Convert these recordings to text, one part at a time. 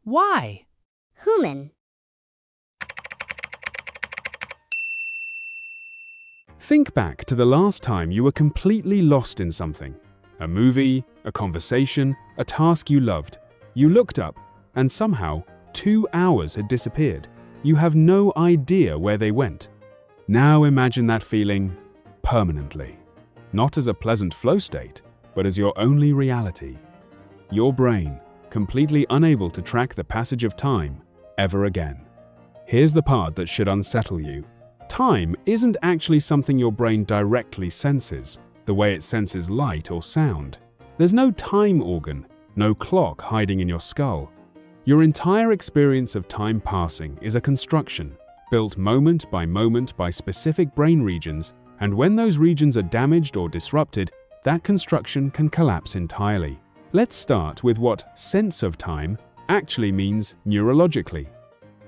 Why? Human. Think back to the last time you were completely lost in something. A movie, a conversation, a task you loved. You looked up, and somehow 2 hours had disappeared. You have no idea where they went. Now imagine that feeling permanently. Not as a pleasant flow state, but as your only reality. Your brain, completely unable to track the passage of time ever again. Here's the part that should unsettle you. Time isn't actually something your brain directly senses, the way it senses light or sound. There's no time organ, no clock hiding in your skull. Your entire experience of time passing is a construction, built moment by specific brain regions, and when those regions are damaged or disrupted, that construction can collapse entirely. Let's start with what sense of time actually means neurologically.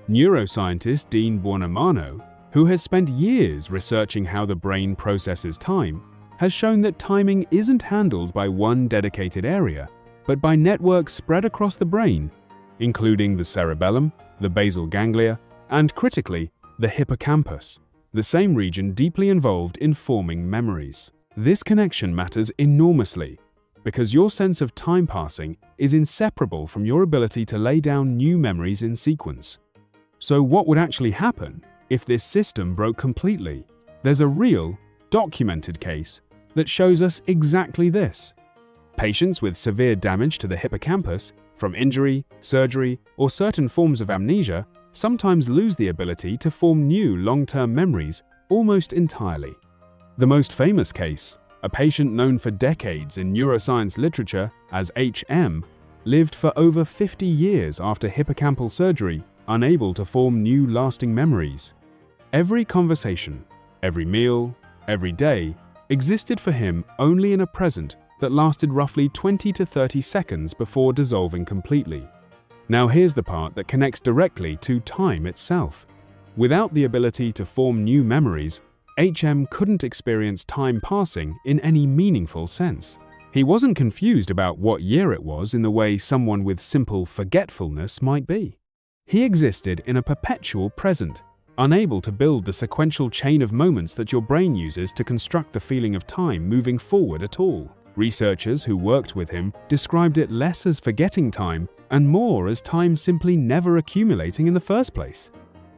Neuroscientist Dean Buonamano, who has spent years researching how the brain processes time, has shown that timing isn't handled by one dedicated area, but by networks spread across the brain, including the cerebellum, the basal ganglia, and critically, the hippocampus, the same region deeply involved in forming memories. This connection matters enormously because your sense of time passing is inseparable from your ability to lay down new memories in sequence. So what would actually happen if this system broke completely? There's a real, documented case that shows us exactly this. Patients with severe damage to the hippocampus from injury, surgery, or certain forms of amnesia sometimes lose the ability to form new long-term memories almost entirely. The most famous case, a patient known for decades in neuroscience literature as HM, lived for over 50 years after hippocampal surgery, unable to form new lasting memories. Every conversation, every meal, every day existed for him only in a present that lasted roughly 20 to 30 seconds before dissolving completely. Now here's the part that connects directly to time itself. Without the ability to form new memories, HM couldn't experience time passing in any meaningful sense. He wasn't confused about what year it was in the way someone with simple forgetfulness might be. He existed in a perpetual present, unable to build the sequential chain of moments that your brain uses to construct the feeling of time moving forward at all. Researchers who worked with him described it less as forgetting time and more as time simply never accumulating in the first place.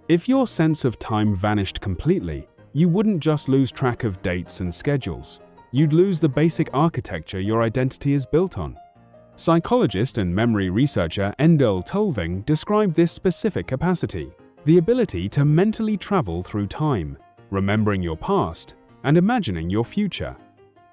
If your sense of time vanished completely, you wouldn't just lose track of dates and schedules. You'd lose the basic architecture your identity is built on. Psychologist and memory researcher Endel Tulving described this specific capacity: the ability to mentally travel through time, remembering your past and imagining your future,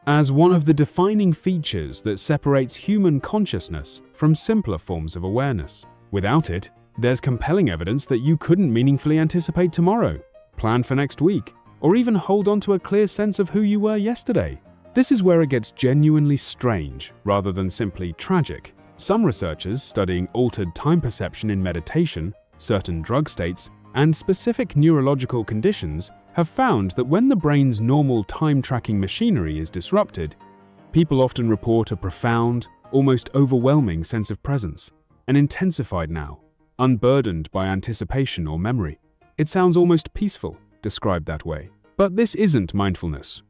as one of the defining features that separates human consciousness from simpler forms of awareness. Without it, there's compelling evidence that you couldn't meaningfully anticipate tomorrow, plan for next week, or even hold on to a clear sense of who you were yesterday. This is where it gets genuinely strange rather than simply tragic. Some researchers studying altered time perception in meditation, certain drug states, and specific neurological conditions have found that when the brain's normal time-tracking machinery is disrupted, people often report a profound, almost overwhelming sense of presence, and intensified now, unburdened by anticipation or memory. It sounds almost peaceful, described that way. But this isn't mindfulness.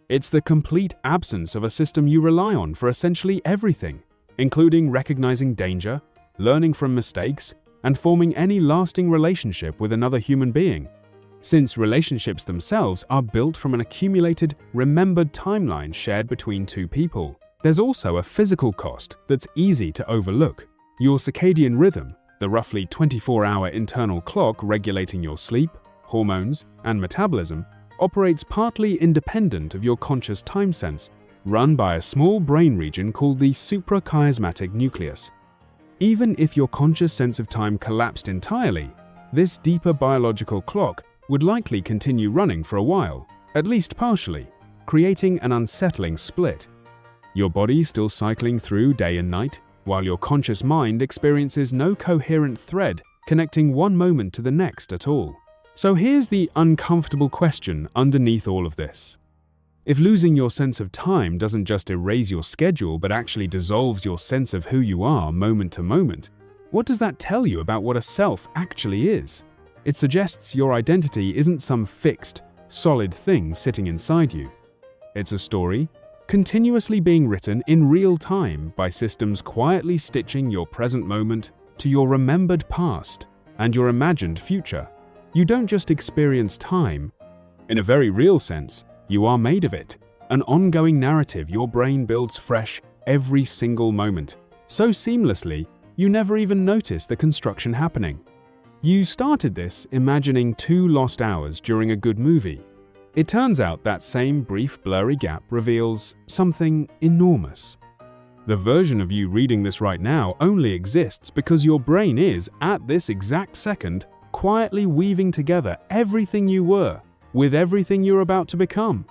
It's the complete absence of a system you rely on for essentially everything, including recognizing danger, learning from mistakes, and forming any lasting relationship with another human being. Since relationships themselves are built from an accumulated, remembered timeline shared between two people, there's also a physical cost that's easy to overlook. Your circadian rhythm, the roughly 24-hour internal clock regulating your sleep, hormones, and metabolism, operates partly independent of your conscious time sense, run by a small brain region called the suprachiasmatic nucleus. Even if your conscious sense of time collapsed entirely, this deeper biological clock would likely continue running for a while, at least partially, creating an unsettling split. Your body still cycling through day and night, while your conscious mind experiences no coherent thread connecting one moment to the next at all. So here's the uncomfortable question underneath all of this. If losing your sense of time doesn't just erase your schedule but actually dissolves your sense of who you are moment to moment, What does that tell you about what a self actually is? It suggests your identity isn't some fixed, solid thing sitting inside you. It's a story, continuously being written in real time by systems quietly stitching your present moment to your remembered past and your imagined future. You don't just experience time. In a very real sense, you are made of it, an ongoing narrative your brain builds fresh every single moment, so seamlessly you never even notice the construction happening. You started this imagining 2 lost hours during a good movie. It turns out that same brief blurry gap reveals something enormous. The version of you reading this right now only exists because your brain is, at this exact second, quietly weaving together everything you were with everything you're about to become.